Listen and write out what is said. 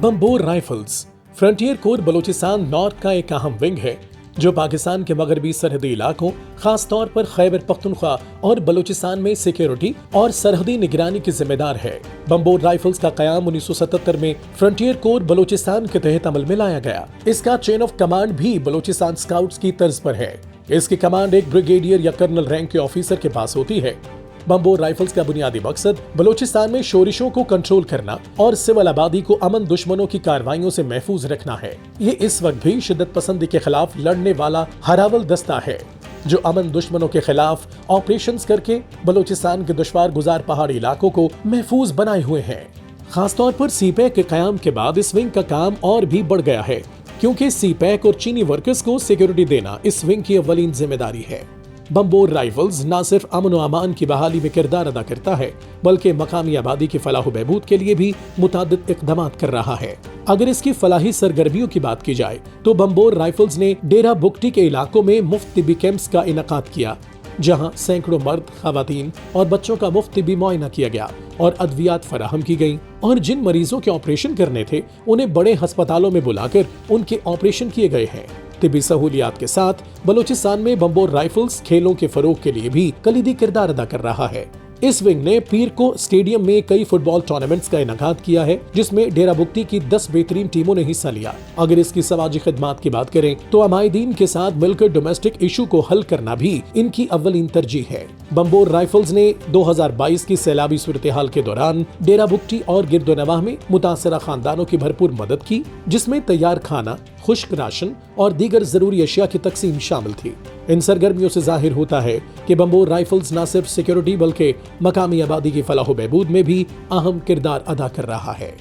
Banbhore rifles frontier core Balochistan north का एक अहम विंग है जो पाकिस्तान के मगरबी सरहदी इलाकों, खास तौर पर खैबर पख्तूनख्वा और बलूचिस्तान में सिक्योरिटी और सरहदी निगरानी की जिम्मेदार है। बम्बोर राइफल्स का कयाम 1977 में फ्रंटियर कोर बलूचिस्तान के तहत अमल में लाया गया। इसका चेन ऑफ कमांड भी बलूचिस्तान स्काउट्स की तर्ज पर है। इसकी कमांड एक ब्रिगेडियर या कर्नल रैंक के ऑफिसर के पास होती है। बम्बोर राइफल्स का बुनियादी मकसद बलूचिस्तान में शोरिशों को कंट्रोल करना और सिविल आबादी को अमन दुश्मनों की कार्रवाइयों से महफूज रखना है। ये इस वक्त भी शिद्दत पसंदी के खिलाफ लड़ने वाला हरावल दस्ता है जो अमन दुश्मनों के खिलाफ ऑपरेशंस करके बलूचिस्तान के दुश्वार गुजार पहाड़ी इलाकों को महफूज बनाए हुए हैं। खासतौर पर सीपैक के कयाम के बाद इस विंग का काम और भी बढ़ गया है, क्योंकि सीपैक और चीनी वर्कर्स को सिक्योरिटी देना इस विंग की अव्वलीन जिम्मेदारी है। बम्बोर राइफल्स न सिर्फ अमन व अमान की बहाली में किरदार अदा करता है, बल्कि मकामी आबादी की फलाह बहबूद के लिए भी मुतादिद इक़दाम कर रहा है। अगर इसकी फलाही सरगर्मियों की बात की जाए तो बम्बोर राइफल्स ने डेरा बुगटी के इलाकों में मुफ्त तिब्बी कैंप्स का इनकाद किया, जहां सैकड़ों मर्द, खवातीन और बच्चों का मुफ्त तिब्बी मुआयना किया गया और अद्वियात फराहम की गयी। और जिन मरीजों के ऑपरेशन करने थे उन्हें बड़े अस्पतालों में बुलाकर उनके ऑपरेशन किए गए हैं। तिब्बी सहूलियात के साथ बलूचिस्तान में बम्बोर राइफल्स खेलों के फरोग के लिए भी कलीदी किरदार अदा कर रहा है। इस विंग ने पीर को स्टेडियम में कई फुटबॉल टूर्नामेंट्स का इनकाद किया है, जिसमें डेरा बुगटी की 10 बेहतरीन टीमों ने हिस्सा लिया। अगर इसकी समाजी खिदमात की बात करें तो अमायदीन के साथ मिलकर डोमेस्टिक इशू को हल करना भी इनकी अव्वलीन तरजीह है। बम्बोर राइफल्स ने 2022 की सैलाबी सूरत हाल के दौरान डेरा बुगटी और गिरदोनवाह में मुतासरा खानदानों की भरपूर मदद की, जिसमें तैयार खाना, खुश्क राशन और दीगर जरूरी अशिया की तकसीम शामिल थी। इन सरगर्मियों से जाहिर होता है कि बम्बोर राइफल्स न सिर्फ सिक्योरिटी बल्कि मकामी आबादी की फलाह बहबूद में भी अहम किरदार अदा कर रहा है।